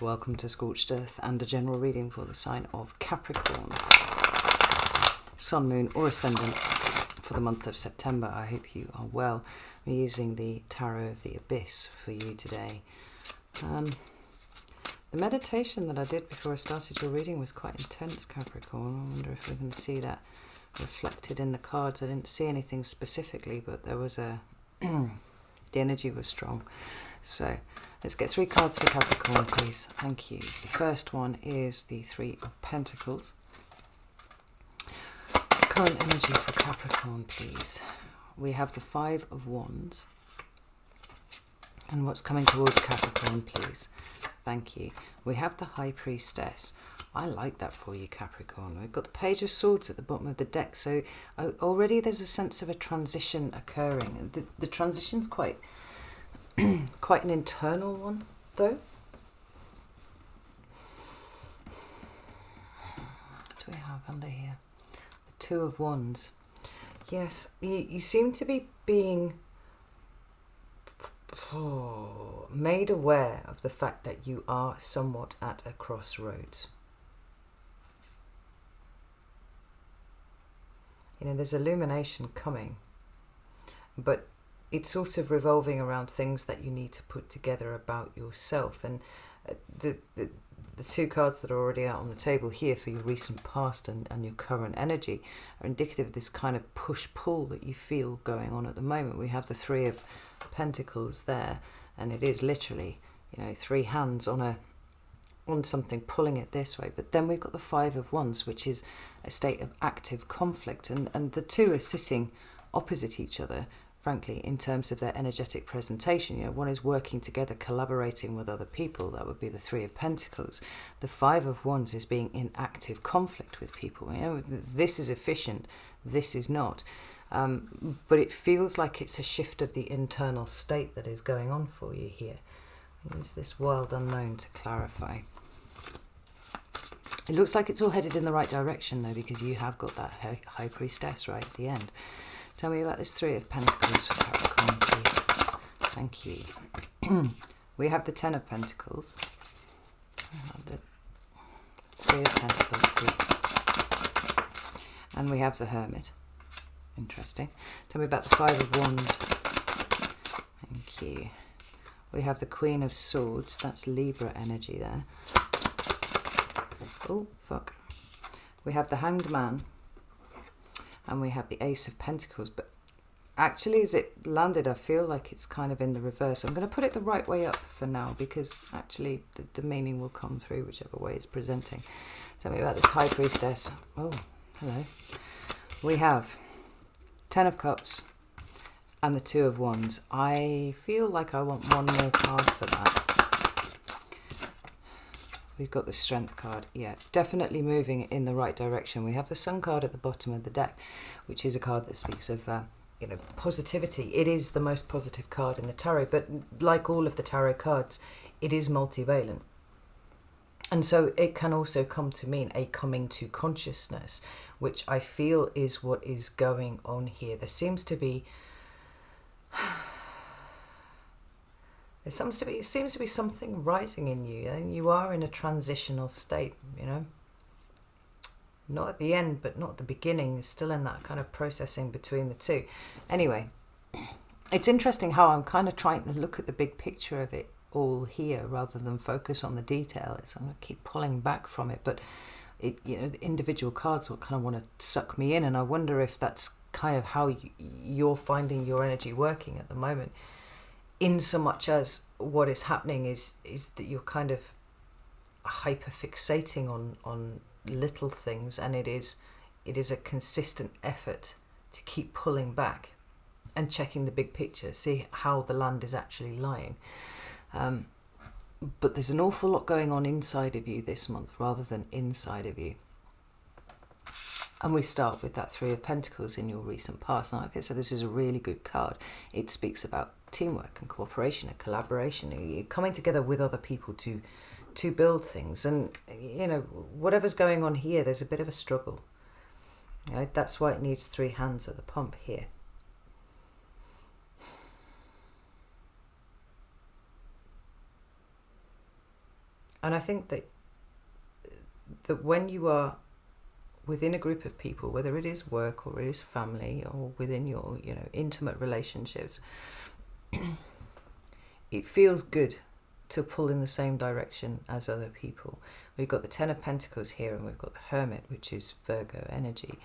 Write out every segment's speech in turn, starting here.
Welcome to Scorched Earth and a general reading for the sign of Capricorn, Sun, Moon or Ascendant for the month of September. I hope you are well. I'm using the Tarot of the Abyss for you today. The meditation that I did before I started your reading was quite intense, Capricorn. I wonder if we can see that reflected in the cards. I didn't see anything specifically, but there was the energy was strong. So let's get 3 cards for Capricorn, please. Thank you. The first one is the 3 of Pentacles. Current energy for Capricorn, please. We have the 5 of Wands. And what's coming towards Capricorn, please? Thank you. We have the High Priestess. I like that for you, Capricorn. We've got the Page of Swords at the bottom of the deck. So already there's a sense of a transition occurring. The transition's quite an internal one, though. What do we have under here? The 2 of Wands. Yes, you seem to be being made aware of the fact that you are somewhat at a crossroads. You know, there's illumination coming, but it's sort of revolving around things that you need to put together about yourself. And the 2 cards that are already out on the table here for your recent past and your current energy are indicative of this kind of push-pull that you feel going on at the moment. We have the 3 of Pentacles there, and it is literally, you know, 3 hands on something pulling it this way. But then we've got the 5 of Wands, which is a state of active conflict, and the 2 are sitting opposite each other, frankly, in terms of their energetic presentation. You know, one is working together, collaborating with other people. That would be the 3 of Pentacles. The 5 of Wands is being in active conflict with people. You know, this is efficient, this is not. But it feels like it's a shift of the internal state that is going on for you here. Use this wild unknown to clarify. It looks like it's all headed in the right direction, though, because you have got that High Priestess right at the end. Tell me about this 3 of Pentacles for Capricorn, please. Thank you. We have the 10 of Pentacles. We have the 3 of Pentacles, please. And we have the Hermit. Interesting. Tell me about the 5 of Wands. Thank you. We have the Queen of Swords. That's Libra energy there. Oh, fuck. We have the Hanged Man. And we have the Ace of Pentacles. But actually, as it landed, I feel like it's kind of in the reverse. I'm going to put it the right way up for now, because actually the meaning will come through whichever way it's presenting. Tell me about this High Priestess. Oh, hello. We have 10 of Cups and the 2 of Wands. I feel like I want one more card for that. We've got the Strength card. Yeah, definitely moving in the right direction. We have the Sun card at the bottom of the deck, which is a card that speaks of you know, positivity. It is the most positive card in the tarot, but like all of the tarot cards, it is multivalent. And so it can also come to mean a coming to consciousness, which I feel is what is going on here. There seems to be something rising in you, and you are in a transitional state, you know. Not at the end, but not at the beginning. It's still in that kind of processing between the 2. Anyway, it's interesting how I'm kind of trying to look at the big picture of it all here rather than focus on the detail. I'm going to keep pulling back from it, but it, you know, the individual cards will kind of want to suck me in, and I wonder if that's kind of how you're finding your energy working at the moment. In so much as what is happening is that you're kind of hyper fixating on little things, and it is a consistent effort to keep pulling back and checking the big picture, see how the land is actually lying. But there's an awful lot going on inside of you this month rather than inside of you. And we start with that 3 of Pentacles in your recent past. And like I said, this is a really good card. It speaks about teamwork and cooperation and collaboration. You're coming together with other people to build things. And, you know, whatever's going on here, there's a bit of a struggle. Right? That's why it needs 3 hands at the pump here. And I think that when you are within a group of people, whether it is work or it is family or within your, intimate relationships, it feels good to pull in the same direction as other people. We've got the Ten of Pentacles here, and we've got the Hermit, which is Virgo energy,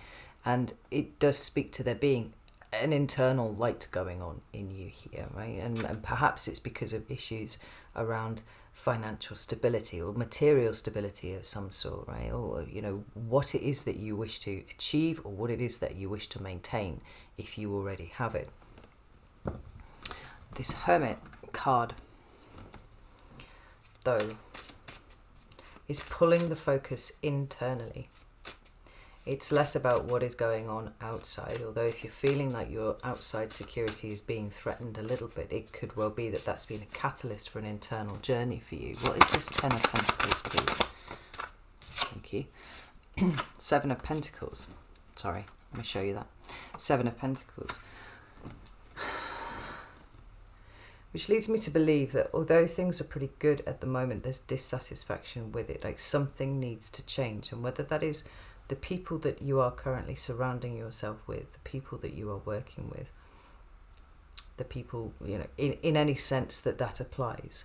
and it does speak to there being an internal light going on in you here, right? And perhaps it's because of issues around financial stability or material stability of some sort, right? Or what it is that you wish to achieve, or what it is that you wish to maintain if you already have it. This Hermit card, though, is pulling the focus internally. It's less about what is going on outside, although if you're feeling like your outside security is being threatened a little bit, it could well be that that's been a catalyst for an internal journey for you. What is this Ten of Pentacles, please? Thank you. Seven of Pentacles. Sorry, let me show you that. Seven of Pentacles. Which leads me to believe that although things are pretty good at the moment, there's dissatisfaction with it. Like something needs to change. And whether that is the people that you are currently surrounding yourself with, the people that you are working with, the people, in any sense that applies.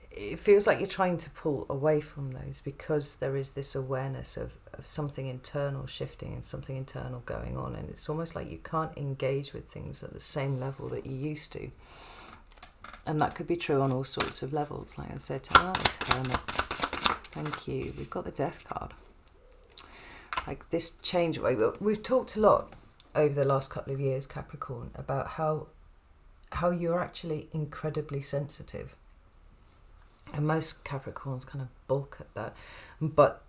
It feels like you're trying to pull away from those because there is this awareness of something internal shifting and something internal going on, and it's almost like you can't engage with things at the same level that you used to. And that could be true on all sorts of levels. Like I said, this Hermit. Thank you. We've got the Death card. Like this change. We've talked a lot over the last couple of years, Capricorn, about how you're actually incredibly sensitive. And most Capricorns kind of balk at that. But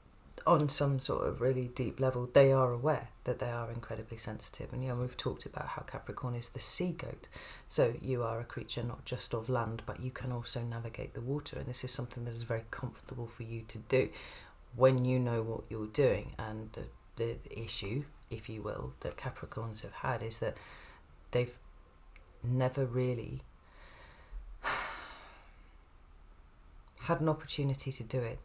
on some sort of really deep level, they are aware that they are incredibly sensitive. And we've talked about how Capricorn is the sea goat. So you are a creature not just of land, but you can also navigate the water. And this is something that is very comfortable for you to do when you know what you're doing. And the issue, if you will, that Capricorns have had is that they've never really had an opportunity to do it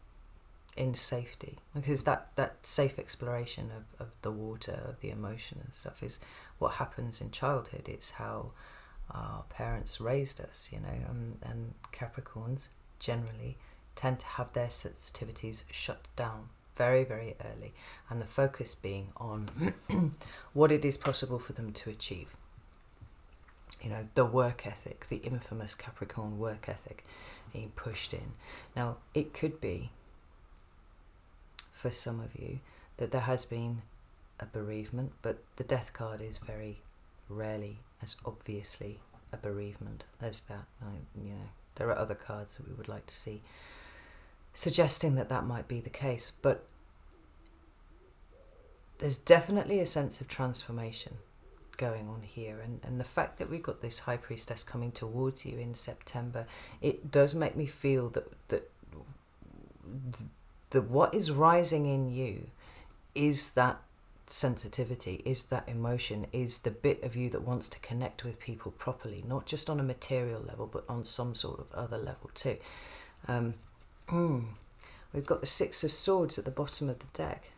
in safety, because that safe exploration of the water, of the emotion and stuff, is what happens in childhood. It's how our parents raised us, and Capricorns generally tend to have their sensitivities shut down very, very early, and the focus being on what it is possible for them to achieve. The work ethic, the infamous Capricorn work ethic being pushed in. Now, it could be, for some of you, that there has been a bereavement, but the Death card is very rarely as obviously a bereavement as that. There are other cards that we would like to see suggesting that might be the case, but there's definitely a sense of transformation going on here, and the fact that we've got this High Priestess coming towards you in September, it does make me feel that what is rising in you is that sensitivity, is that emotion, is the bit of you that wants to connect with people properly, not just on a material level, but on some sort of other level too. We've got the Six of Swords at the bottom of the deck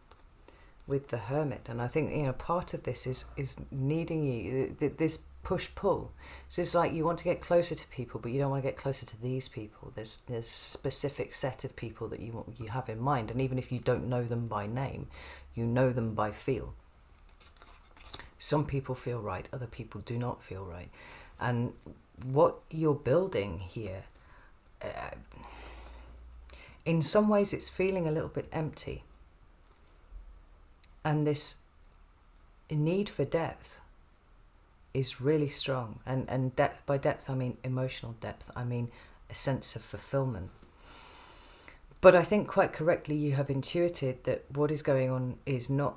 with the Hermit, and I think part of this is needing you, this push-pull. So it's like you want to get closer to people, but you don't want to get closer to these people. There's a specific set of people that you have in mind, and even if you don't know them by name, you know them by feel. Some people feel right, other people do not feel right, and what you're building here, in some ways it's feeling a little bit empty. And this need for depth is really strong. And depth, by depth I mean emotional depth. I mean a sense of fulfillment. But I think quite correctly you have intuited that what is going on is not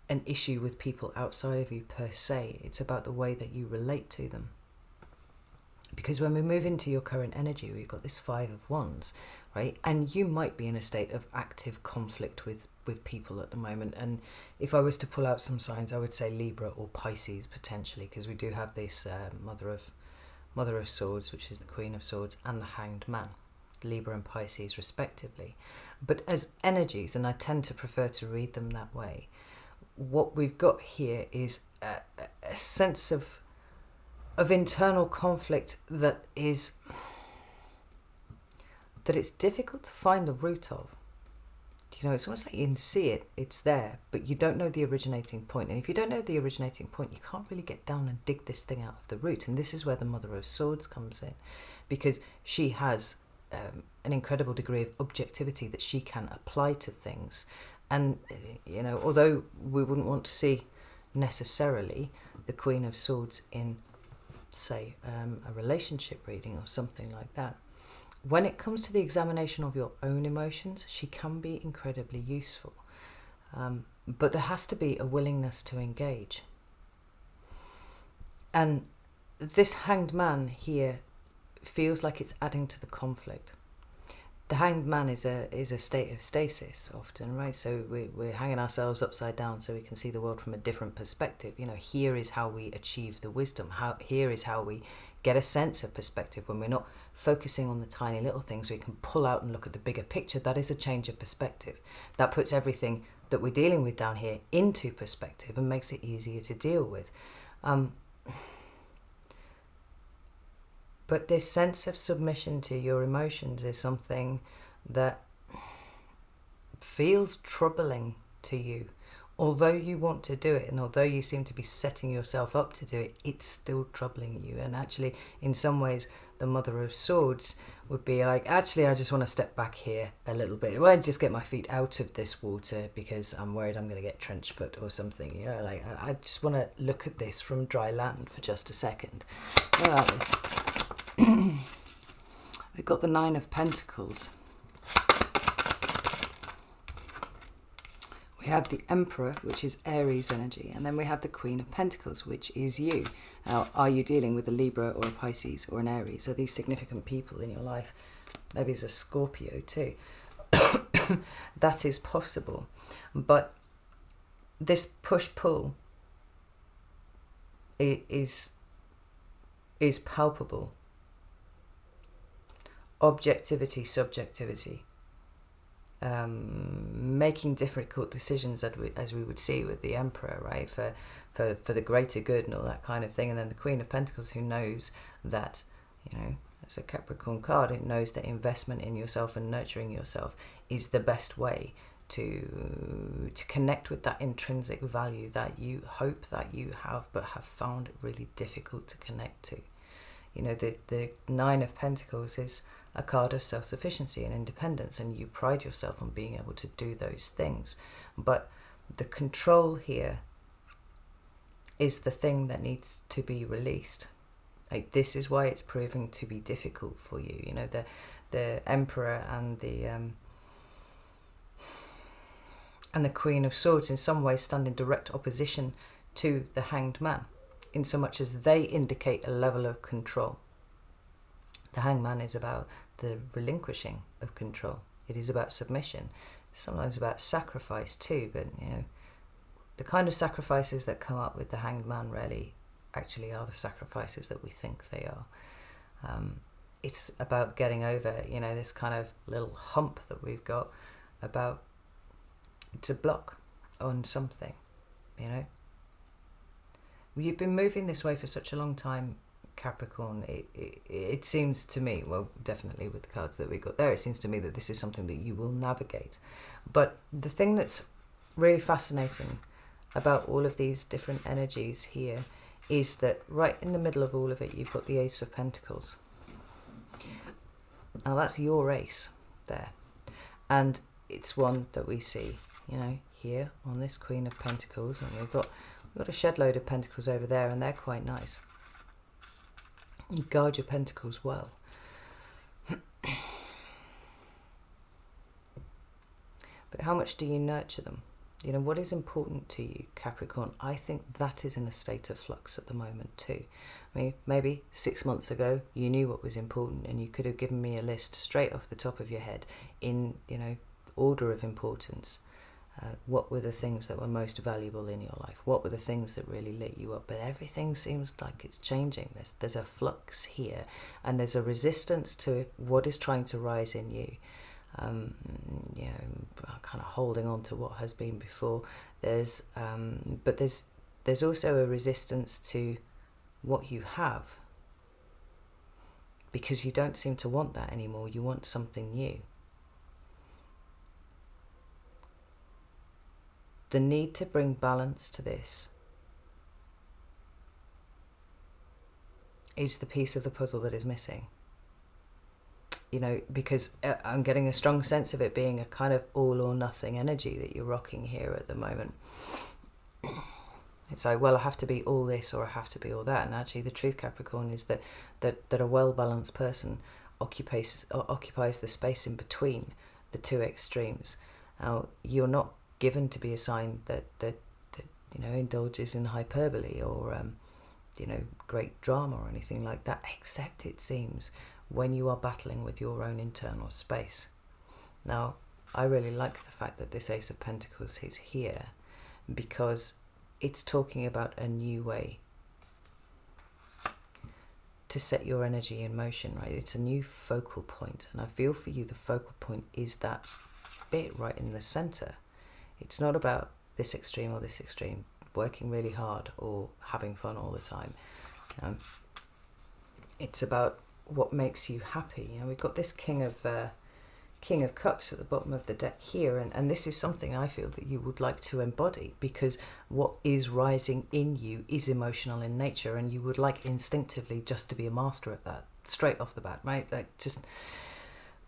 an issue with people outside of you per se. It's about the way that you relate to them. Because when we move into your current energy, we've got this Five of Wands, right? And you might be in a state of active conflict with people at the moment. And if I was to pull out some signs, I would say Libra or Pisces potentially, because we do have this Mother of Mother of Swords, which is the Queen of Swords, and the Hanged Man, Libra and Pisces respectively. But as energies, and I tend to prefer to read them that way, what we've got here is a sense of internal conflict that it's difficult to find the root of. You know, it's almost like you can see it, it's there, but you don't know the originating point. And if you don't know the originating point, you can't really get down and dig this thing out of the root. And this is where the Mother of Swords comes in, because she has an incredible degree of objectivity that she can apply to things. And, you know, although we wouldn't want to see necessarily the Queen of Swords in, say, a relationship reading or something like that, when it comes to the examination of your own emotions, she can be incredibly useful. But there has to be a willingness to engage. And this Hanged Man here feels like it's adding to the conflict. The Hanged Man is a state of stasis often, right? So we're hanging ourselves upside down so we can see the world from a different perspective. You know, here is how we achieve the wisdom. Here is how we get a sense of perspective. When we're not focusing on the tiny little things, we can pull out and look at the bigger picture. That is a change of perspective. That puts everything that we're dealing with down here into perspective and makes it easier to deal with. But this sense of submission to your emotions is something that feels troubling to you. Although you want to do it, and although you seem to be setting yourself up to do it, it's still troubling you. And actually, in some ways, the Mother of Swords would be like, actually, I just want to step back here a little bit. I want to just get my feet out of this water because I'm worried I'm going to get trench foot or something. You know, like, I just want to look at this from dry land for just a second. We've got the Nine of Pentacles. We have the Emperor, which is Aries energy, and then we have the Queen of Pentacles, which is you. Now, are you dealing with a Libra or a Pisces or an Aries? Are these significant people in your life? Maybe it's a Scorpio too. That is possible. But this push-pull is palpable. Objectivity, subjectivity. Making difficult decisions as we would see with the Emperor, right, for the greater good and all that kind of thing. And then the Queen of Pentacles, who knows that, you know, as a Capricorn card, it knows that investment in yourself and nurturing yourself is the best way to connect with that intrinsic value that you hope that you have but have found it really difficult to connect to. You know, the Nine of Pentacles is a card of self-sufficiency and independence, and you pride yourself on being able to do those things. But the control here is the thing that needs to be released. Like, this is why it's proving to be difficult for you. You know, the Emperor and the Queen of Swords in some ways stand in direct opposition to the Hanged Man, in so much as they indicate a level of control. The Hanged Man is about the relinquishing of control. It is about submission. It's sometimes about sacrifice too, but, you know, the kind of sacrifices that come up with the Hanged Man rarely actually are the sacrifices that we think they are. It's about getting over, you know, this kind of little hump that we've got about to block on something, you know. You've been moving this way for such a long time, Capricorn. It seems to me, well, definitely with the cards that we got there, it seems to me that this is something that you will navigate. But the thing that's really fascinating about all of these different energies here is that right in the middle of all of it, you've got the Ace of Pentacles. Now that's your ace there, and it's one that we see, you know, here on this Queen of Pentacles, and we've got a shed load of pentacles over there, and they're quite nice. You guard your pentacles well. But how much do you nurture them? You know, what is important to you, Capricorn? I think that is in a state of flux at the moment too. I mean, maybe 6 months ago you knew what was important, and you could have given me a list straight off the top of your head in, you know, order of importance. What were the things that were most valuable in your life? What were the things that really lit you up? But everything seems like it's changing. There's a flux here, and there's a resistance to what is trying to rise in you. You know, kind of holding on to what has been before. But there's also a resistance to what you have, because you don't seem to want that anymore. You want something new. The need to bring balance to this is the piece of the puzzle that is missing. You know, because I'm getting a strong sense of it being a kind of all or nothing energy that you're rocking here at the moment. It's like, well, I have to be all this or I have to be all that. And actually the truth, Capricorn, is that a well-balanced person occupies the space in between the two extremes. Now, you're not given to be a sign that you know, indulges in hyperbole or you know, great drama or anything like that, except it seems when you are battling with your own internal space. Now, I really like the fact that this Ace of Pentacles is here, because it's talking about a new way to set your energy in motion, right? It's a new focal point, and I feel for you the focal point is that bit right in the center. It's not about this extreme or this extreme, working really hard or having fun all the time. It's about what makes you happy. You know, we've got this King of Cups at the bottom of the deck here, and this is something I feel that you would like to embody, because what is rising in you is emotional in nature, and you would like instinctively just to be a master at that straight off the bat, right? Like, just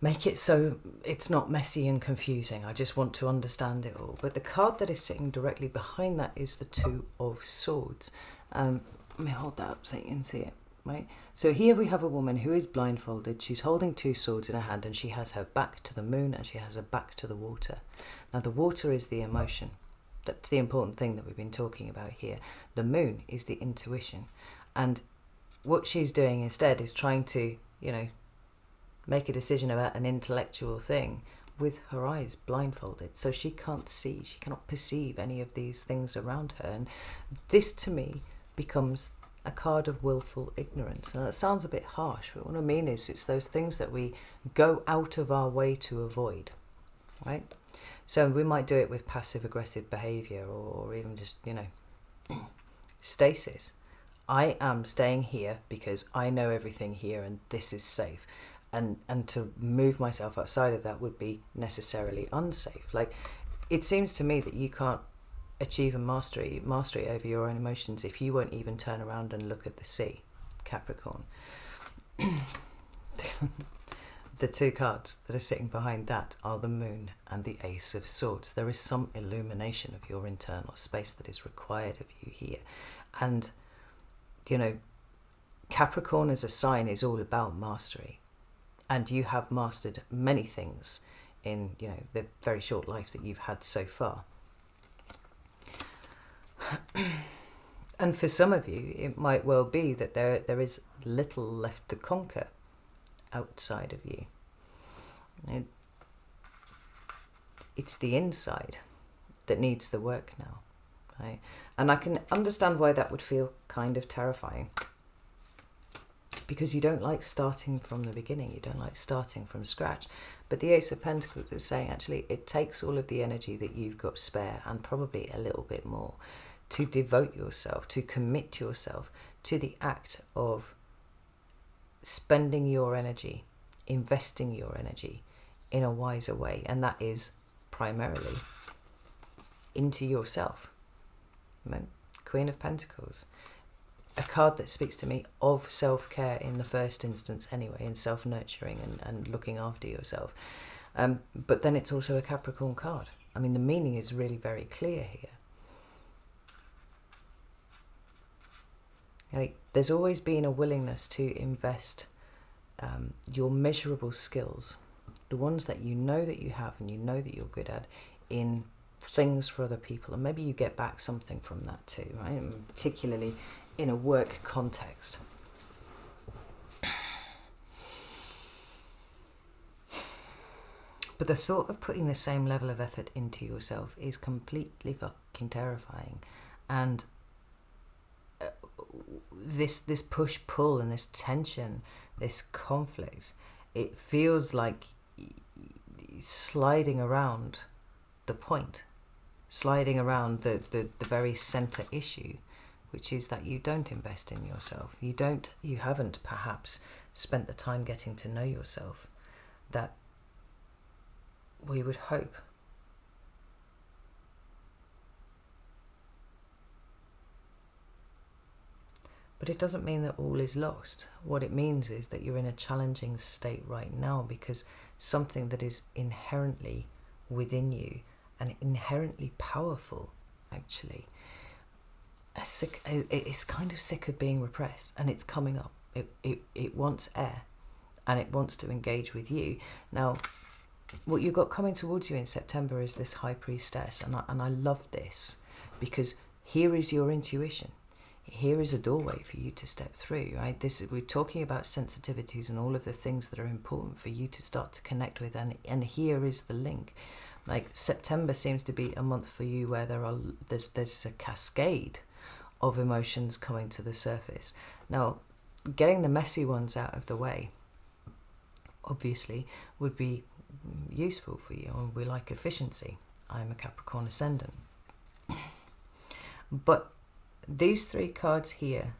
make it so it's not messy and confusing. I just want to understand it all. But the card that is sitting directly behind that is the Two of Swords. Let me hold that up so you can see it. Right? So here we have a woman who is blindfolded. She's holding two swords in her hand, and she has her back to the moon and she has her back to the water. Now the water is the emotion. That's the important thing that we've been talking about here. The moon is the intuition. And what she's doing instead is trying to, you know, make a decision about an intellectual thing with her eyes blindfolded. So she can't see, she cannot perceive any of these things around her. And this to me becomes a card of willful ignorance. Now that sounds a bit harsh, but what I mean is it's those things that we go out of our way to avoid, right? So we might do it with passive aggressive behavior, or even just, you know, stasis. I am staying here because I know everything here and this is safe. And to move myself outside of that would be necessarily unsafe. Like, it seems to me that you can't achieve a mastery over your own emotions if you won't even turn around and look at the sea, Capricorn. The two cards that are sitting behind that are the Moon and the Ace of Swords. There is some illumination of your internal space that is required of you here. And, you know, Capricorn as a sign is all about mastery. And you have mastered many things in, you know, the very short life that you've had so far. And for some of you, it might well be that there is little left to conquer outside of you. It's the inside that needs the work now, right? And I can understand why that would feel kind of terrifying, because you don't like starting from the beginning, you don't like starting from scratch. But the Ace of Pentacles is saying, actually, it takes all of the energy that you've got spare, and probably a little bit more, to devote yourself, to commit yourself to the act of spending your energy, investing your energy in a wiser way. And that is primarily into yourself. Queen of Pentacles. A card that speaks to me of self-care in the first instance anyway, and self-nurturing and looking after yourself. But then it's also a Capricorn card. I mean, the meaning is really very clear here. Like, there's always been a willingness to invest your measurable skills, the ones that you know that you have and you know that you're good at, in things for other people. And maybe you get back something from that too, right? And particularly in a work context. But the thought of putting the same level of effort into yourself is completely fucking terrifying. And this push-pull and this tension, this conflict, it feels like sliding around the point, sliding around the very center issue, which is that you don't invest in yourself. You haven't perhaps spent the time getting to know yourself that we would hope. But it doesn't mean that all is lost. What it means is that you're in a challenging state right now because something that is inherently within you and inherently powerful, actually, it's kind of sick of being repressed, and it's coming up. It wants air, and it wants to engage with you. Now, what you've got coming towards you in September is this High Priestess, and I love this because here is your intuition. Here is a doorway for you to step through, right? We're talking about sensitivities and all of the things that are important for you to start to connect with, and here is the link. Like, September seems to be a month for you where there's a cascade of emotions coming to the surface. Now, getting the messy ones out of the way, obviously, would be useful for you, and we like efficiency. I'm a Capricorn ascendant. But these three cards here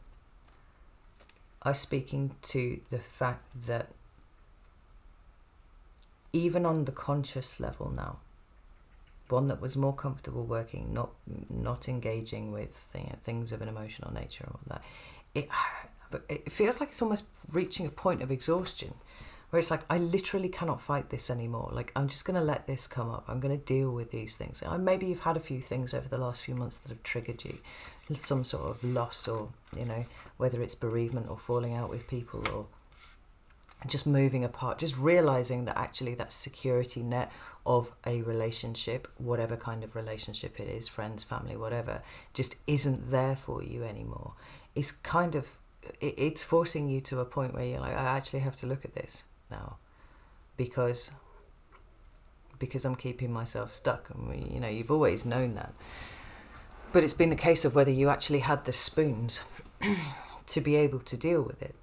are speaking to the fact that even on the conscious level now, one that was more comfortable working, not engaging with things of an emotional nature or that, it feels like it's almost reaching a point of exhaustion where it's like, I literally cannot fight this anymore. Like, I'm just going to let this come up. I'm going to deal with these things. Maybe you've had a few things over the last few months that have triggered you, some sort of loss, or, whether it's bereavement or falling out with people or just moving apart, just realizing that actually that security net of a relationship, whatever kind of relationship it is, friends, family, whatever, just isn't there for you anymore. It's kind of, it's forcing you to a point where you're like, I actually have to look at this now because I'm keeping myself stuck. And you've always known that, but it's been a case of whether you actually had the spoons to be able to deal with it.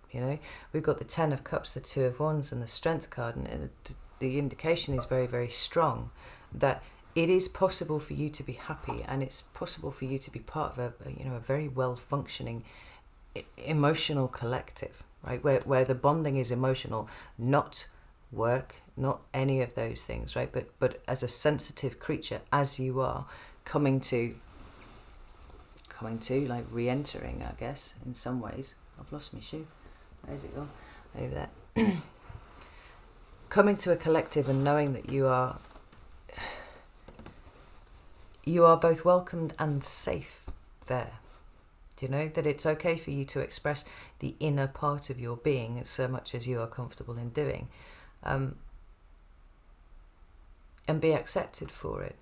We've got the 10 of Cups, the 2 of Wands, and the Strength card, and the indication is very, very strong that it is possible for you to be happy, and it's possible for you to be part of a very well functioning emotional collective, right? Where the bonding is emotional, not work, not any of those things, right? But as a sensitive creature, as you are, coming to like re-entering, I guess, in some ways. I've lost my shoe. Where's it gone? Over there. Coming to a collective and knowing that you are both welcomed and safe there. That it's okay for you to express the inner part of your being so much as you are comfortable in doing, and be accepted for it.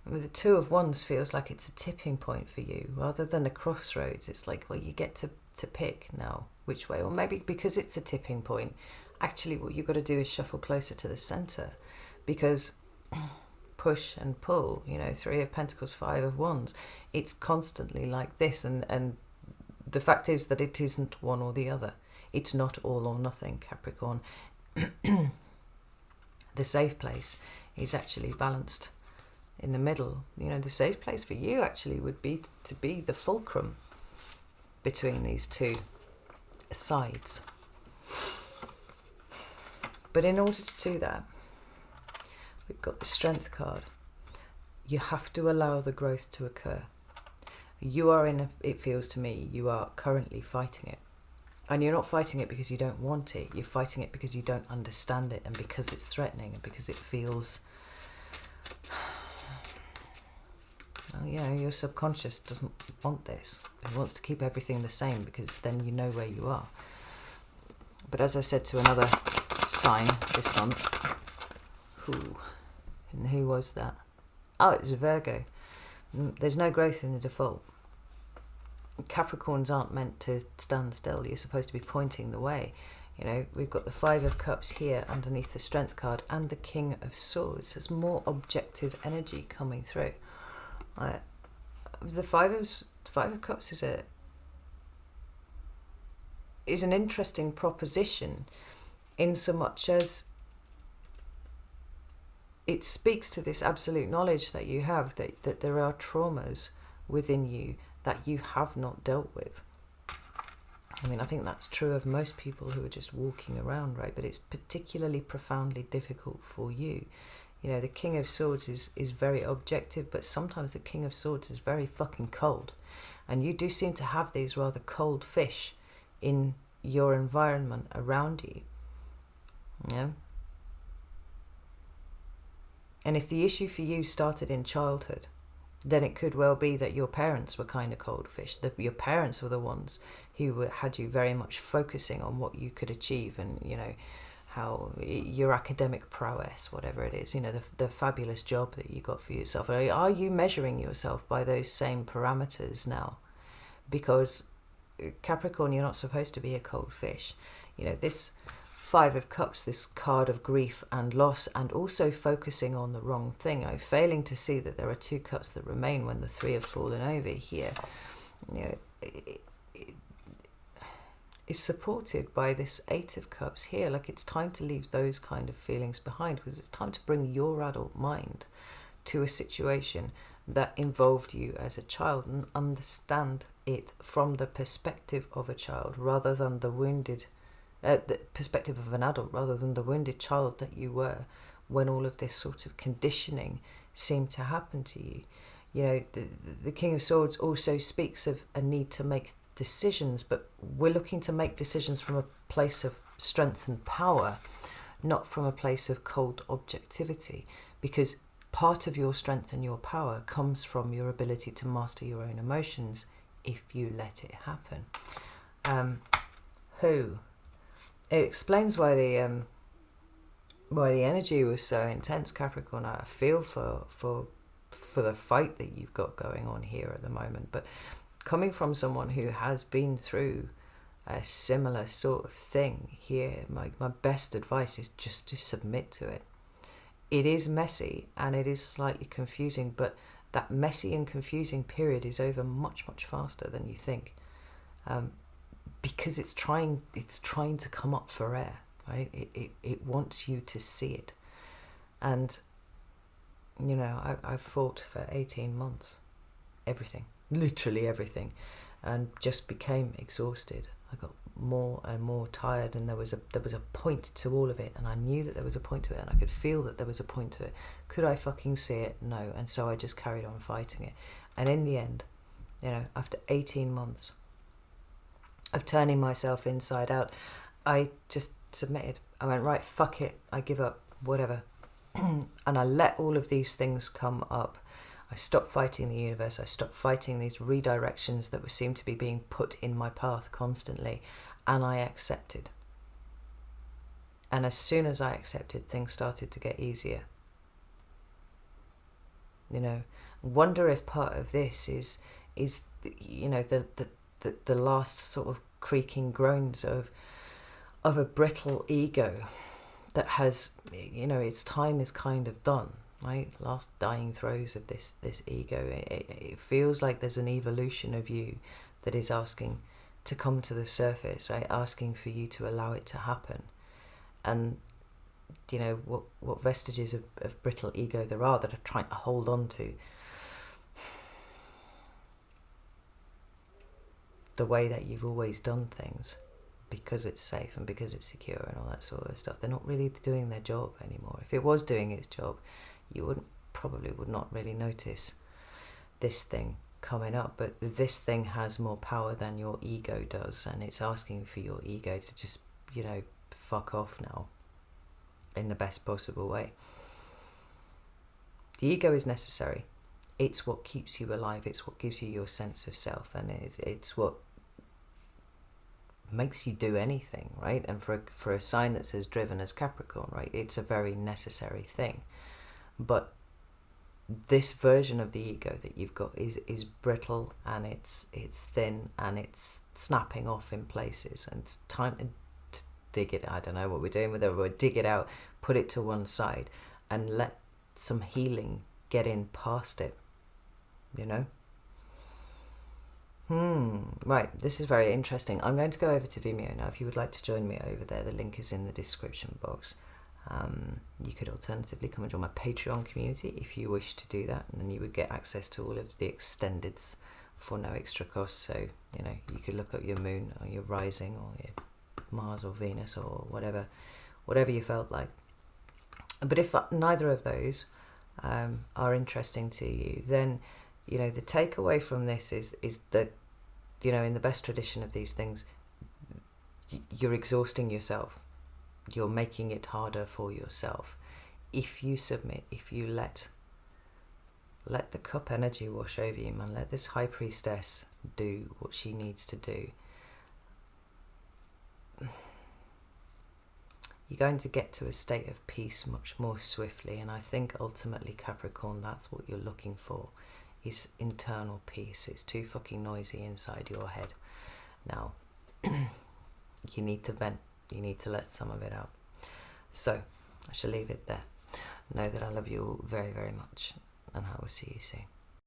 And with the 2 of Wands feels like it's a tipping point for you rather than a crossroads. It's like, well, you get to pick now which way, or maybe because it's a tipping point, actually what you've got to do is shuffle closer to the center, because push and pull, 3 of Pentacles, 5 of Wands, it's constantly like this, and the fact is that it isn't one or the other. It's not all or nothing, Capricorn. The safe place is actually balanced in the middle. The safe place for you actually would be to be the fulcrum between these two sides. But in order to do that, we've got the Strength card. You have to allow the growth to occur. You are it feels to me, you are currently fighting it. And you're not fighting it because you don't want it. You're fighting it because you don't understand it, and because it's threatening, and because it feels... your subconscious doesn't want this. It wants to keep everything the same because then you know where you are. But as I said to another sign this month, who was that? Oh, it was a Virgo. There's no growth in the default. Capricorns aren't meant to stand still. You're supposed to be pointing the way. You know, we've got the Five of Cups here underneath the Strength card, and the King of Swords. There's more objective energy coming through. The Five of Cups is an interesting proposition, in so much as it speaks to this absolute knowledge that you have, that there are traumas within you that you have not dealt with. I mean, I think that's true of most people who are just walking around, right? But it's particularly profoundly difficult for you. You know, the King of Swords is very objective, but sometimes the King of Swords is very fucking cold. And you do seem to have these rather cold fish in your environment around you. Yeah. And if the issue for you started in childhood, then it could well be that your parents were kind of cold fish. That your parents were the ones who had you very much focusing on what you could achieve, and, you know, how your academic prowess, whatever it is, you know, the fabulous job that you got for yourself. Are you measuring yourself by those same parameters now? Because Capricorn, you're not supposed to be a cold fish. You know, this Five of Cups, this card of grief and loss, and also focusing on the wrong thing. I'm failing to see that there are two cups that remain when the three have fallen over here. You know, is supported by this Eight of Cups here. Like, it's time to leave those kind of feelings behind, because it's time to bring your adult mind to a situation that involved you as a child, and understand it from the perspective of a child rather than the wounded, the perspective of an adult rather than the wounded child that you were when all of this sort of conditioning seemed to happen to you. You know, the King of Swords also speaks of a need to make decisions, but we're looking to make decisions from a place of strength and power, not from a place of cold objectivity, because part of your strength and your power comes from your ability to master your own emotions if you let it happen. It explains why the energy was so intense, Capricorn. I feel for the fight that you've got going on here at the moment, but coming from someone who has been through a similar sort of thing here, my best advice is just to submit to it. It is messy and it is slightly confusing, but that messy and confusing period is over much, much faster than you think, because it's trying to come up for air, right? It wants you to see it. And, you know, I've fought for 18 months, everything, literally everything, and just became exhausted. I got more and more tired, and there was a point to all of it, and I knew that there was a point to it, and I could feel that there was a point to it. Could I fucking see it? No. And so I just carried on fighting it. And in the end, you know, after 18 months of turning myself inside out, I just submitted. I went, right, fuck it, I give up, whatever. And I let all of these things come up. I stopped fighting the universe. I stopped fighting these redirections that seemed to be being put in my path constantly. And I accepted. And as soon as I accepted, things started to get easier. You know, wonder if part of this is you know, the last sort of creaking groans of a brittle ego that has, you know, its time is kind of done. Right, last dying throes of this ego. It feels like there's an evolution of you that is asking to come to the surface, right? Asking for you to allow it to happen. And, you know, what vestiges of brittle ego there are that are trying to hold on to the way that you've always done things, because it's safe and because it's secure and all that sort of stuff. They're not really doing their job anymore. If it was doing its job, you would not really notice this thing coming up. But this thing has more power than your ego does, and it's asking for your ego to just, you know, fuck off now in the best possible way. The ego is necessary. It's what keeps you alive. It's what gives you your sense of self, and it's what makes you do anything, right? And for a sign that's as driven as Capricorn, right, it's a very necessary thing. But this version of the ego that you've got is brittle, and it's thin, and it's snapping off in places, and it's time dig it, I don't know what we're doing with it, we'll dig it out, put it to one side, and let some healing get in past it, you know? Right, this is very interesting. I'm going to go over to Vimeo now. If you would like to join me over there, the link is in the description box. You could alternatively come and join my Patreon community if you wish to do that, and then you would get access to all of the extendeds for no extra cost. So, you know, you could look up your moon or your rising or your Mars or Venus or whatever you felt like. But if neither of those are interesting to you, then, you know, the takeaway from this is that, you know, in the best tradition of these things, you're exhausting yourself. You're making it harder for yourself. If you submit, if you let the cup energy wash over you, man, let this high priestess do what she needs to do, you're going to get to a state of peace much more swiftly. And I think ultimately, Capricorn, that's what you're looking for, is internal peace. It's too fucking noisy inside your head. Now, you need to vent. You need to let some of it out. So, I shall leave it there. Know that I love you all very, very much, and I will see you soon.